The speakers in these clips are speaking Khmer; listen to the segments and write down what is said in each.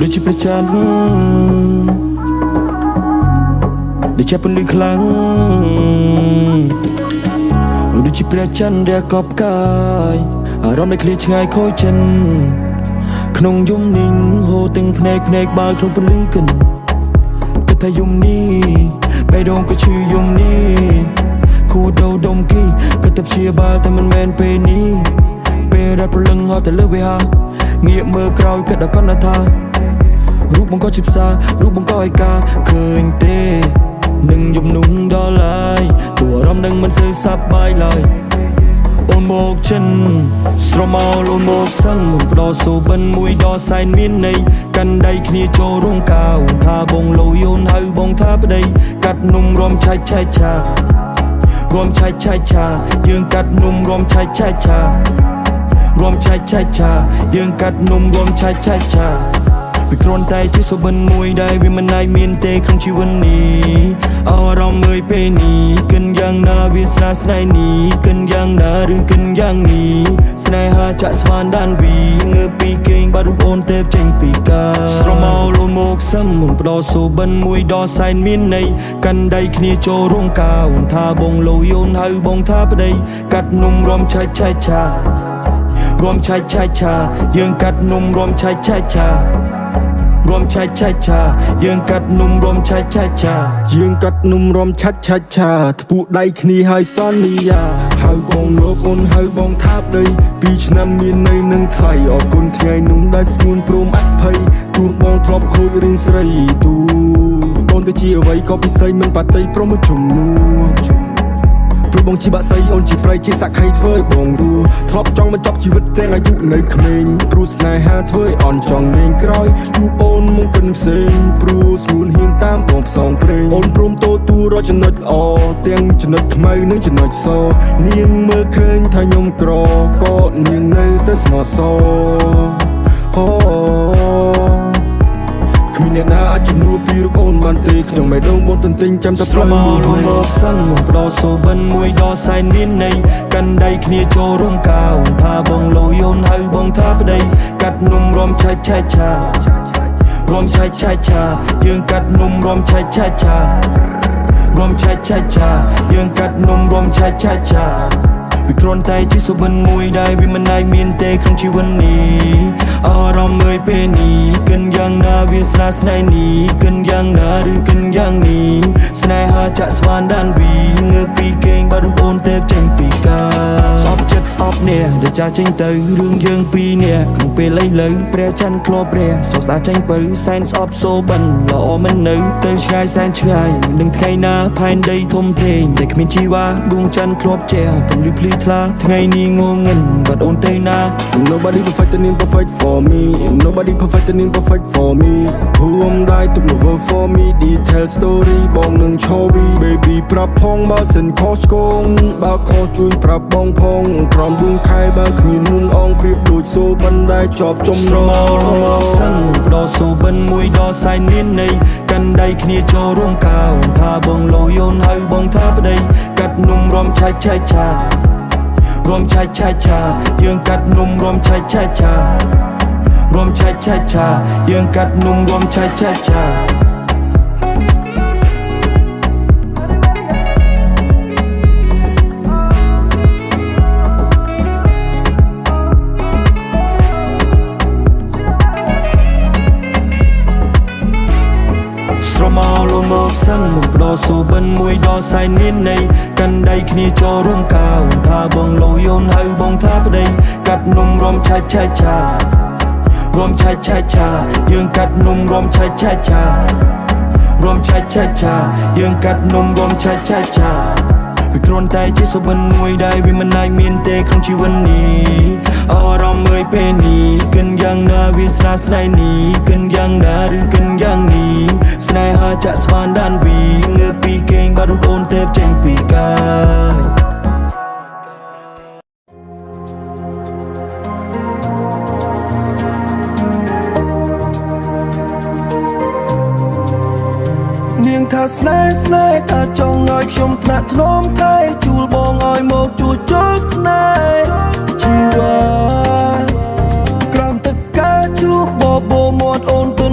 ដូចជាព្រះច័ន្ទដែលជាពន្លឺខ្លាំងដូចជាព្រះច័ន្ទដែលកប់កាយអារម្មណ៍ដែលឃ្លាឆ្ងាយខូចចិនក្នុងយំនីងហូរទាំងភ្នែកបើក្នុងពន្លឺកិនគិតថាយំនេះបេះដូងក៏ឈឺយំនេះគួរដោដុំគីគិតតែព្យាបាលតែមិនមែនពេលនេះពេលដែលប្រលឹងហត់តែលើវាហាងាកមើលក្រោយគិតដល់កណ្ដាថារូបបង្កជាផ្សាររូបបង្កឲ្យការឃើញទេនឹងយំនុំដល់ឡើយតួអារម្មណ៍នឹងមិនសូវសប្បាយឡើយអូនមកចិនស្រមោលអូនមកសឹងមិនផ្ដោសូបិនមួយដល់សែនមានន័យកាន់ដៃគ្នាចូលរងកៅថាបងលោយអូនហៅបងថាប្តីកាត់នំរំឆាច់ឆាច់ឆារំឆាច់ឆាច់ឆាយើងកាត់នំរំឆាច់ឆាច់ឆារំឆាច់ឆាច់ឆាយើងកាត់នំរំឆាច់ឆាច់ឆាវាគ្រាន់តែជាសុបិនមួយដែលវាមិនអាចមានទេក្នុងជីវិតនេះអារម្មណ៍មើលពេលនេះគិនយ៉ាងណាវាស្នេហ៍ស្នេហ៍នេះគិនយ៉ាងណាឬគិនយ៉ាងនេះស្នេហាចាក់ស្វានដានវីងើពីគេងបាត់រូបអូនទៅចេញពីកាស្រមោលអូនមកសឹមមិនផ្ដោសុបិនមួយដល់សែនមានន័យកាន់ដៃគ្នាចូលរងកៅថាបងលោយអូនហៅបងថាប្តីកាត់នំរំឆាច់ឆាច់ឆារំឆាច់ឆាច់ឆាយើងកាត់នំរំឆាច់ឆាច់ឆារំឆាច់ឆាច់ឆាយើងកាត់នំរំឆាច់ឆាច់ឆាយើងកាត់នំរំឆាច់ឆាច់ឆាថ្ពូដៃគ្នាហើយសន្យាហៅបងលោកអូនហៅបងថាប្តី2ឆ្នាំមានន័យនឹងថ្លៃអរគុណថ្ងៃនោះដែលស្ងួនព្រមអភ័យទោះបងធ្លាប់ខូចរឿងស្រីទូអូនទៅជាអ្វីក៏ពិសេសមិនបាត់តីព្រមជំនួព្រោះបងជាបាក់សៃអូនជាប្រៃជាសាក់ខៃធ្វើឲ្យបងរស់ធ្លាប់ចង់បញ្ចប់ជីវិតទាំងអាយុនៅក្មេងព្រោះស្នេហាធ្វើឲ្យអន់ចង់លេងក្រោយជួបអូនមកកិនផ្សេងព្រោះស្ងួនហ៊ានតាមបងផ្សងព្រេងអូនព្រមតទូរកចំណុចល្អទាំងចំណុចខ្មៅនិងចំណុចសនាងមើលឃើញថាខ្ញុំក្រក៏នាងនៅតែស្មោះសរអូគ្មានអ្នកណាអាចជំនួសពីរូបអូនបានទេខ្ញុំមិនដឹងបងទន្ទិញចាំតែប្រមូលអូនមកសឹងមិនផ្ដោសូបិនមួយដល់សែនមានន័យកាន់ដៃគ្នាចូលរងកៅថាបងលោយអូនហៅបងថាប្តីកាត់នំរំឆាច់ឆាច់ឆារំឆាច់ឆាច់ឆាយើងកាត់នំរំឆាច់ឆាច់ឆារំឆាច់ឆាច់ឆាយើងកាត់នំរំឆាច់ឆាច់ឆាវាគ្រាន់តែជាសុបិនមួយដែលវាមិនអាចមានទេក្នុងជីវិតនេះអារម្មណ៍មើលពេលនេះគិនយ៉ាងណាវាស្នេហ៍ស្នេហ៍នេះគិនយ៉ាងណាឬគិនយ៉ាងនេះស្នេហាចាក់ស្វានដានវីងើពីគេងបាត់រូបអូនទៅចេញពីកាស្អប់ចិត្តស្អប់នេះដែលចាស់ចេញទៅរឿងយើងពីរនាក់ក្នុងពេលឥឡូវព្រះច័ន្ទធ្លាប់ព្រះសោកស្ដាយចេញទៅសែនស្អប់សូបិនល្អមិននៅទៅឆ្ងាយសែនឆ្ងាយនឹងថ្ងៃណាផែនដីធំធេងតែគ្មានជីវ៉ាដួងច័ន្ទធ្លាប់ជះពន្លឺភ្លឺថ្លាថ្ងៃនេះងងឹងបាត់អូនទៅណា Nobody perfect and imperfect for me Nobody perfect and imperfect for me Who am I to move for me Detail story បងនឹងឈរវី Baby ប្រាប់ផងបើសិនខុសឆ្គងបើខុសជួយប្រាប់បងផងក្រំដួងខែបើគ្មានមុនអងព្រៀបដូចសូបិនដែលជាប់ចំណងមកសឹងផ្ដោសូបិនមួយដល់សែនមានន័យកាន់ដៃគ្នាចូលរងកៅថាបងលោយអូនហៅបងថាប្តីកាត់នំរំឆាច់ឆាច់ឆារំឆាច់ឆាច់ឆាយើងកាត់នំរំឆាច់ឆាច់ឆារំឆាច់ឆាច់ឆាយើងកាត់នំរំឆាច់ឆាច់ឆាស្រមោលអូនមកសឹងមិនផ្ដោសូបិនមួយដល់សែនមានន័យកាន់ដៃគ្នាចូលរងកៅថាបងលោយអូនហៅបងថាប្តីកាត់នំរំឆាច់ឆាច់ឆារំឆាច់ឆាច់ឆាយើងកាត់នំរំឆាច់ឆាច់ឆារំឆាច់ឆាច់ឆាយើងកាត់នំរំឆាច់ឆាច់ឆាវាគ្រាន់តែជាសុបិនមួយដែលវាមិនអាចមានទេក្នុងជីវិតនេះអារម្មណ៍មើលពេលនេះគិនយ៉ាងណាវាស្នេហ៍ស្នេហ៍នេះគិនយ៉ាងណាឬគិនយ៉ាងនេះស្នេហាចាក់ស្វានដានវីងើពីគេងបាត់រូបអូនទៅចេញពីកាយនាងថាស្នេហ៍ស្នេហ៍ថាចង់ឲ្យខ្ញុំថ្នាក់ថ្នមថែជួលបងឲ្យមកជួចលស្នេហ៍ជីវ៉ាក្រោមទឹកកាជួបបបោមាត់អូនទុន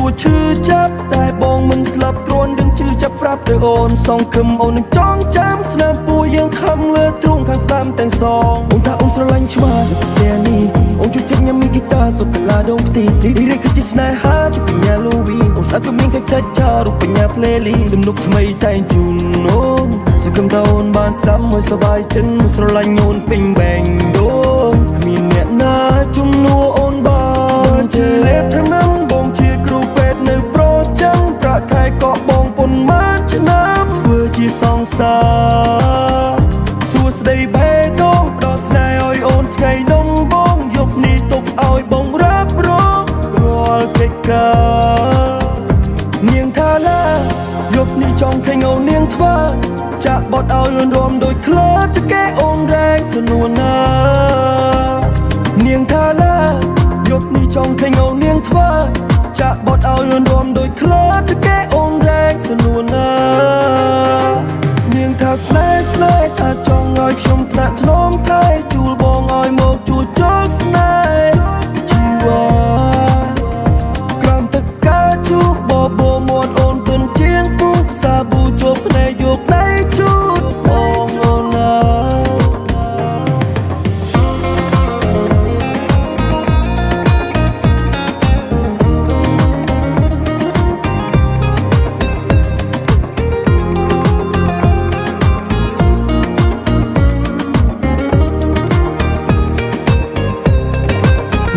วชื่อจับแต่บองมันสลับกรวนดึงชื่อจับปรับเธอโอนสองคำโอนหนึ่งจ้องจำสนามปูยังคำเลือตรงข้างสนามแต่งสององตาองสระลันชมาจุดแค่นี้องจุดจังยังมีกีตาร์สุกกะลาดงตีดีเรคือจิสนายฮาจุดปัญญาลูวีองสาวจุดมิงชักชารุปัญญาเพลลีตึมนุกทำไมไทยจุนโนสุขมตาโอนบานสนามมวยสบายฉันสระลันโอนปิงแบ่งโดงขมิ้นเนียนาจุนนัวโอนบานเจเล็บทั้งน้ำบงเชียครูเป็ดในโปรจังประคายเกาะบองปนมาชน้ำเวอร์จีสองสาสัวสได้เบดงดอสนายอ้อยโอนไก่นมบงยกนี้ตกอ้อยบงรับร้องรอลเกกาเนียงทาลายกนี้จองไข่เงาเนียงทว่าจะบอดเอายืนรวมโดยคลอดจะแก้โอนแรงสนวนนาเนียงทาลายกนี้จองไข่เงาเนียงทว่าจะบอดเอายืนรวมโดยคลอดจะแก้โอนแรงสนวนนาเนียงทาสไลสไลถ้าจองอ้อยชมถนัดถนอมไทยจูลบองอ้อยโมกจูจอสไนชีวากรามตะกาจูบอโบมวดโอนตุนเจียงปุกซาบูจบในยกในจุดบองโอนา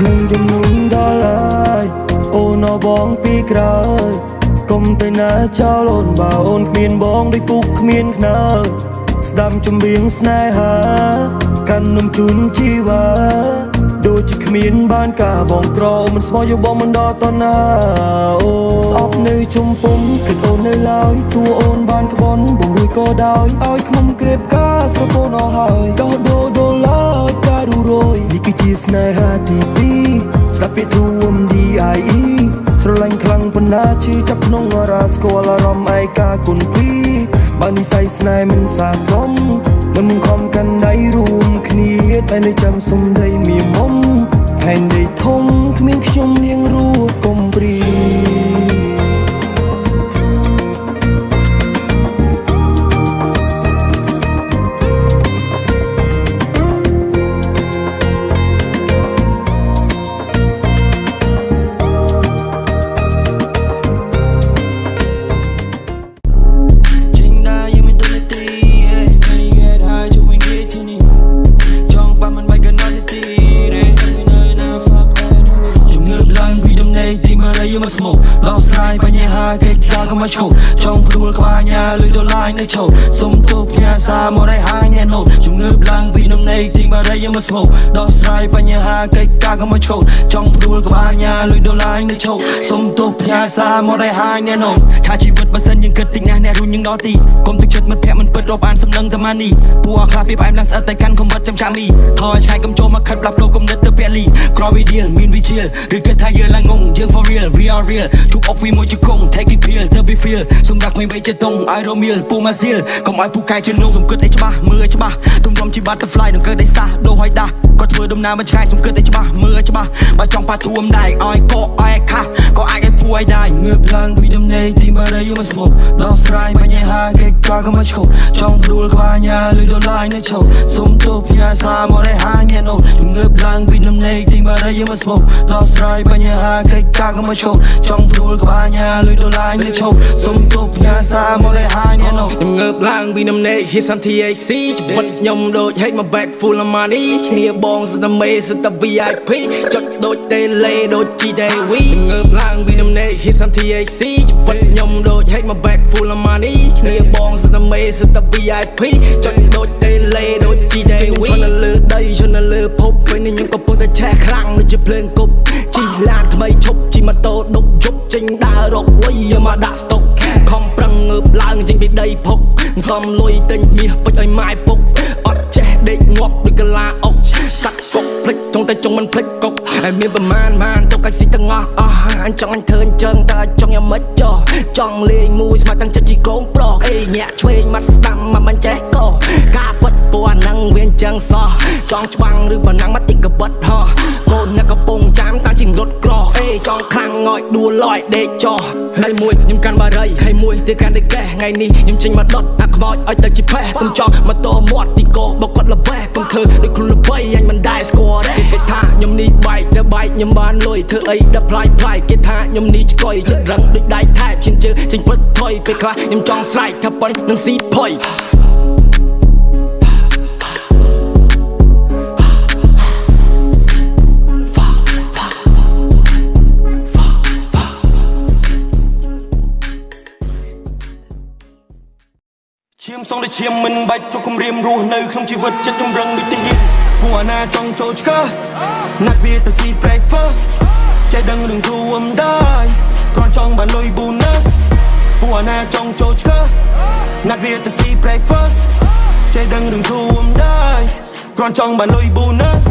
หนึ่งจำนวนดอลลาร์โอนอบองปีกรายกลมแต่หน้าเจ้าโลนบ่าโอนเมียนบองได้ปุกเมียนขนาสดำจำเรียงสนายหากันนมจุนชีวาดูจิขมิ้นบ้านกาบองกรอมันสมออยู่บองมันดอตอนหน้าโอสอบในชมปุ่มขึ้นโอนในลายตัวโอนบ้านขบอนบองรุยก็ดาวอ้อยขมุมเกร็บกาสระโปนเอาหายดอโดลากาดูโรยนี่คือจีสนายหาดีปีสลับไปทวมดีไอสระลังคลังปนาชีจับน้องราสโกลารอมไอกากุนปีบานิไซสนายมันสะสมมันคอมกันได้รวมคณีแต่ในจำสมได้มีมมแผ่นได้ทงขมิ้นขยมเลี้ยงรู้กลมปรีมาโชว์จองพลูกว่าญาลุยโดลายในโชว์สมทบญาสามอได้หายแน่นอนจุงเงือบลังพี่น้องในทิ้งมาได้ยังมาสโมดอสไลปัญญาเกิดกาก็มาโชว์จองพลูกว่าญาลุยโดลายในโชว์สมทบญาสามอได้หายแน่นอนถ้าชีวิตมาเส้นยังเกิดติงแน่รุ่นยังดอตีกลมตึกเชิดมันแพ้มันเปิดรอบอ่านสำนักธรรมานีปัวคลาปีไปลังสัตย์กันคมวัดจำชามีทอชายกำโจมาขัดปรับโลกกำเนิดเตอร์เปลี่ยกรอวิเดียลมินวิเชียลหรือเกิดทายเยอะละงงยัง for real we are real ทุกอกวีมวยจะคง take it real เธอไป feel สมรักไม่ไว้จะตรงไอโรมิลปูมาซิลก็ไม่ผู้กายจะนุ่มสมเกิดได้ฉบับมือฉบับตุ้มรวมชีบัตเตอร์ฟลายต้องเกิดได้ซาโดหอยตาก็เธอดมน้ำมันชายสมเกิดได้ฉบับมือฉบับมาจองปลาท่วมได้อ้อยก็อ้อยค่ะก็อ้อยไอ้ป่วยได้เงือบลังวิดมในที่มาได้ยังมาสโมดอสไลปัญญาเกิดกาก็มาโชว์จองพลูกว่าญาลุยโดลายในโชว์สมทบญาสามอได้หายแน่นอนเงือบลังวิดมในที่มาได้ยังมาสโมดอสไลปัญญาเกิดกาก็มาโชว์จองพลูกว่าญาลุยโดลายในโชว์สมทบญาสามอได้หายแน่นอนเงือบลังวิดมในฮิสันทีไอซีจะวัดยมโดยให้มาแบกฟูลมานีเนียบองสตาเมสตา VIP จดโดยเตเลโดยจีเดวีเงือบลังวิดมในฮิสันทีไอซีจะวัดยมโดยให้มาแบกฟูลมานีเนียบองสตาเมสตา VIP จดโดยเตเลโดยจีเดวีชนเลือดได้ชนเลือดพบไปในยังก็เปิดแต่แช่ครั้งไม่จะเพลินกบจีลานทำไมชบจีมาโตดกยบจิงดารกไว้ยามาดัสตกคอมปรังเงือบลังจิงไปได้พกซ้อมลอยเต็งเมียไปไอ้ไม้ปกอดแจเด็กงบด้วยกะลาอกสัก កុកភ្លេចចង់តែចង់មិនភ្លេចកុកហើយមានប្រមាណទុកឲ្យស៊ីទាំងអស់អញចង់អញធ្វើអញ្ចឹងតើចង់យ៉ាងម៉េចចង់លេងមួយស្មាច់តាំងចិត្តជីកូនប្រុសអេញាក់ឆ្វេងមាត់ស្ដាំមកមិនចេះកោការពិតពួកអាហ្នឹងវាអញ្ចឹងសោះចង់ច្បាំងឬបើណាំងមកតិចក៏បិទហោះកូនអ្នកកំពុងចាំតាមជីងរត់ក្រោះអេចង់ខ្លាំងងយដួលលយដេកចោះហើយមួយខ្ញុំកាន់បារីហើយមួយទៀតកាន់តែកេះថ្ងៃនេះខ្ញុំចេញមកដុតអាខ្មោចឲ្យទៅជាផេះកុំចង់មកតមាត់ទីកោបកគាត់ល្បេះកុំធ្វើដូចខ្លួនល្បីអញមិនដែរស្គាល់ទេគេថាខ្ញុំនេះបែកទៅបែកខ្ញុំបានលុយធ្វើអីដល់ផ្លាយគេថាខ្ញុំនេះឆ្កុយចិត្តរឹងដូចដៃថែបឈានជើចេញពិតថយពេលខ្លះខ្ញុំចង់ស្រែកថាប៉ុននឹងស៊ីផុយឈាមសងតែឈាមមិនបាច់ចុកគំរាមរស់នៅក្នុងជីវិតចិត្តចម្រឹងដូចទីហ៊ានពួកអាណាចង់ចូលឆ្កឹះណាត់វាទៅស៊ី breakfast ចេះដឹងនឹងរួមដែរគ្រាន់ចង់បានលុយ bonus ពួកអាណាចង់ចូលឆ្កឹះណាត់វាទៅស៊ី breakfast ចេះដឹងនឹងរួមដែរគ្រាន់ចង់បានលុយ bonus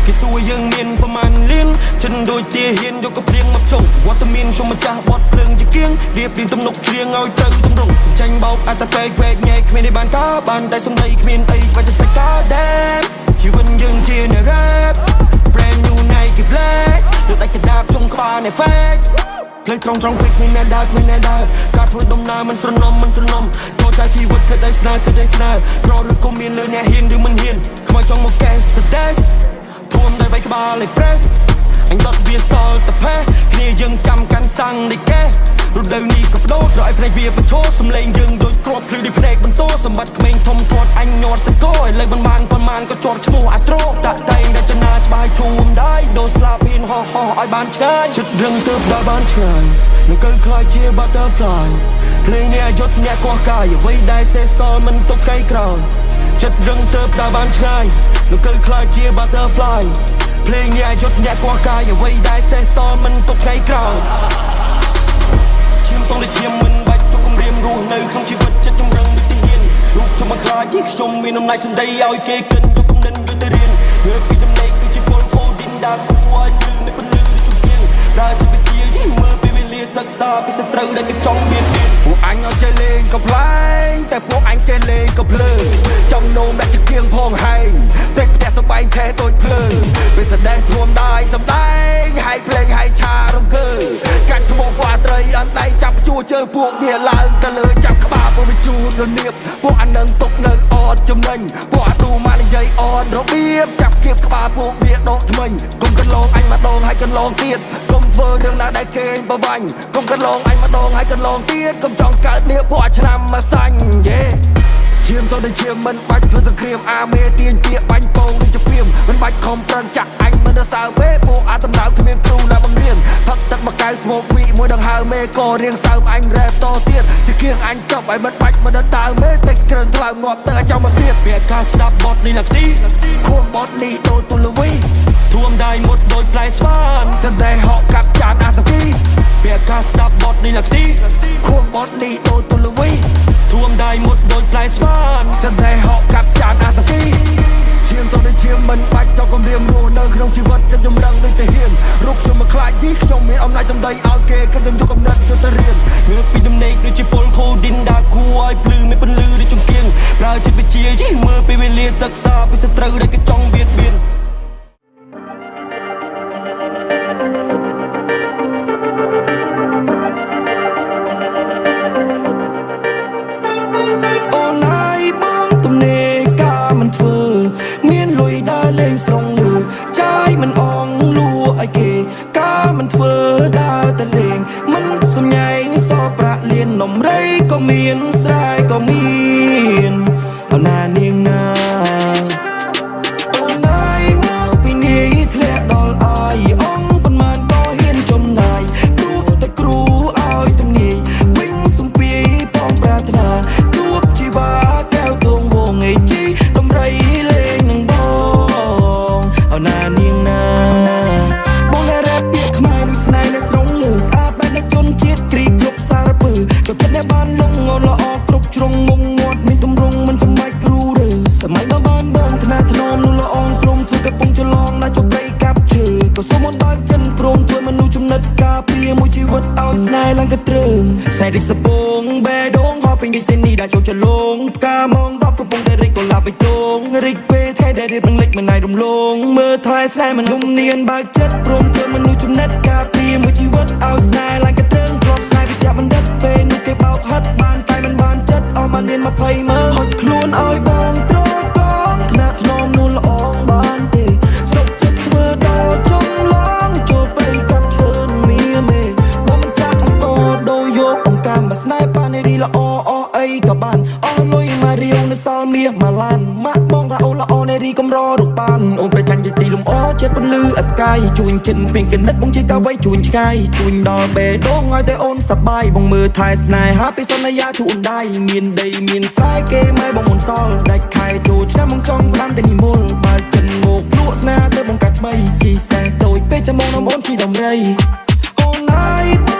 គេសួរយើងមានប្រមាណលានចិនដូចទាហ៊ានយកកព្រៀងមកចុងវត្តមានខ្ញុំម្ចាស់បត់ភ្លើងជាគៀងរៀបរៀងទំនុកច្រៀងឲ្យត្រូវទម្រង់ចាញ់បោកអត្តពេកវែកញែកគ្មានឯបានការបានតែសំដីគ្មានអីខ្វាច់សាច់ការដែរជីវិតយើងជាអ្នក rap brand new Nike black ដូចដាច់កដាបចុងក្បាលនៃ fake ផ្លេចត្រង់ពេកគ្មានអ្នកដើរការធ្វើដំណើរមិនស្រណុំចូលចាជីវិតគិតឲ្យស្នើក្រឬក៏មានលើអ្នកហ៊ានឬមិនហ៊ានខ្មោចចង់មកកេះស្ទេសធួមដោយវៃក្បាលឲ្យ press អញដុតវាសល់តែផេះគ្នាយើងចាំកាន់សាំងនៃកេះរដូវនេះក៏បដូរត្រូវឲ្យភ្នែកវាបញ្ឈរសំឡេងយើងដូចគ្រាប់ភ្លឺដូចភ្នែកបន្ទោសម្បត្តិក្មេងធំធាត់អញញាត់សកលឲ្យលើកមិនបានប៉ុន្មានក៏ជាប់ឈ្មោះអាត្រោតាក់តែងរចនាច្បាស់ធួមដែរដូរស្លាបហ៊ានហោះឲ្យបានឆ្ងាយចិត្តរឹងទើបដល់បានឆ្ងាយនឹងគឺខ្លាចជា butterfly ភ្លេងនេះយុទ្ធអ្នកកោះកាយអ្វីដែលសេះសល់មិនទុកថ្ងៃក្រោយចិត្តរឹងទើបដល់បានឆ្ងាយនឹងគឺខ្លាចជា butterfly ភ្លេងនេះយុទ្ធអ្នកកោះកាយអ្វីដែលសេះសល់មិនទុកថ្ងៃក្រោយឈាមសងតែឈាមមិនបាច់ចុកគំរាមរស់នៅក្នុងជីវិតចិត្តចម្រឹងដូចទីហ៊ានរូបខ្ញុំមកខ្លាចជាខ្ញុំមានអំណាចសម្ដីឲ្យគេកិនយកគំនិតយកទៅរៀនងើបពីដំណេកដូចជាពលខូឌីនដាគួរឲ្យព្រឺមិនពលឺដូចជំទៀងប្រើចិត្តវិទ្យាជីមើលពេលវេលាសិក្សាពីសត្រូវដែលគេចង់មានពួកអញឲ្យចេះលេងកំ ប្លែងតែពួកអញចេះលេងក៏ភ្លើងចង់នោមដាក់ជាគៀងផងហែងតែផ្ទះសបែងឆេះដូចភ្លើងពេលសដេះធួមដាយសំដែងហើយភ្លេងហើយឆារំកើកាច់ឈ្មោះពួកអត្រីអនដៃចាប់ជួជើពួកវាឡើងទៅលើចាប់ក្បាលពួកវាជួរនៀបពួកអានឹងទុកនៅអត់ចំណេញពួកអាឌូម៉ានិយាយអត់របៀបចាប់គៀបក្បាលពួកវាដកថ្មិញកុំកន្លងអញម្ដងហើយកន្លងទៀតកុំធ្វើរឿងណាដែលគេបវាញ់កុំកន្លងអញម្ដងហើយកន្លងទៀតកុំចង់កើតនេះពួកអាឆ្នាំមកសាញ់យេឈាមសូវដូចឈាមមិនបាច់ធ្វើសង្គ្រាមអាមេទាញពាកបាញ់ពងដូចជាព្រាមមិនបាច់ខំប្រឹងចាក់អញមិនដល់សើមេពួកអាតម្រូវគ្មានគ្រូណាបង្រៀនផឹកទឹកមកកៅស្មោកវីមួយដង្ហើមេក៏រៀងសើមអញរ៉េបតទៀតជាគៀងអញចប់ឲ្យមិនបាច់មិនដល់តើមេតិចក្រិនថ្លើមងាប់ទៅឲ្យចង់មកសៀតពាក្យការស្ដាប់បទនេះឡើងទីខួងបទនេះដូចទូលវីធួមដៃមុតដូចផ្លែស្វានសន្តែហកកាប់ចានអាសាគីពាក្យការស្ដាប់បទនេះឡើងទីខួងបទនេះដូចទូលវីធួមដៃមុតដូចផ្លែស្វានសន្តែហកកាប់ចានអាសាគីឈាមសូវដូចឈាមមិនបាច់ចោលគំរាមរស់នៅក្នុងជីវិតចិត្តចម្រឹងដូចតែហ៊ានរូបខ្ញុំមកខ្លាចយីខ្ញុំមានអំណាចសម្ដីឲ្យគេគិតខ្ញុំយកកំណត់យកទៅរៀនងើបពីដំណេកដូចជាពលខូឌីនដាគួរឲ្យភ្លឺមិនពន្លឺដូចចង្គៀងប្រើចិត្តវិទ្យាយីមើលពេលវេលាសិក្សាពីសត្រូវដែលគេចង់បៀតបៀនមិនអងលួឲ្យគេការមិនធ្វើដើរតែលេងមិនសំញែងសប្រាក់លៀននំរៃក៏មានស្រែក៏មានអណានាងណាអូនណាយមកពីនេះធ្លាក់ដល់អាយអងប៉ុន្មានក៏ហ៊ានចំណាយព្រោះតែគ្រូឲ្យទំនាយវិញសំពីផងប្រាថ្នាជួបជីវ៉ាកែវទងវងឯជីដំរីលេងនឹងបងអូនណានាងចុះចិត្តអ្នកបានលងល្អគ្រប់ជ្រុងងង ឡើងក៏ត្រឹងខ្សែរិចសពងបេះដូងហោពេញរីកទេនេះដែលចូលចលងផ្កាមង10កំពុងតែរីកកុលាបបៃតងរីកពេលថ្ងៃដែលរៀបនឹងលេចមិនណាយរំលងមើលថែស្នេហ៍មិនយំនៀនបើកចិត្តព្រមធ្វើមនុស្សចំណិតការពារមួយជីវិតឲ្យស្នេហ៍ឡើងក៏ត្រឹងធ្លាប់ស្នេហ៍វិជ្ជបណ្ឌិតពេលនោះគេបោកហិតបានតែមិនបានចិត្តអស់មកនាន20មើលហត់ខ្លួនឲ្យបងត្រកកងថ្នាក់ថ្នមនួនល្អងបានទេសុខចិត្តធ្វើដល់ចំឡងចូលទៅកាត់ឈើនមៀមេបងមិនចាក់អង្គដូរយកអង្គការមកស្នេហ៍បានរីល្អអស់អីក៏បានអស់លុយមករៀវនៅសល់មាសមកឡានម៉ាក់បងថាអូនល្អនៃរីកំររូបបានអូនប្រចាំជាទីលំអចិត្តពន្លឺអបកាយជួញចិនពេញកណិតបងជាកាវៃជួញឆ្ងាយជួញដល់បេះដូងឲ្យតែអូនសប្បាយបងមើលថែស្នេហាពីសន្យាជូនដៃមានដីមានស្រែគេម៉ែបងមុនសល់ដាច់ខែចូលឆ្នាំបងចង់ផ្ដាំតែនិមលបើចិនមកលក់ស្នេហ៍ទៅបងកាត់ថ្មីគីសែដូចពេលចាំបងនំអូនជីដំរីអូនហើយ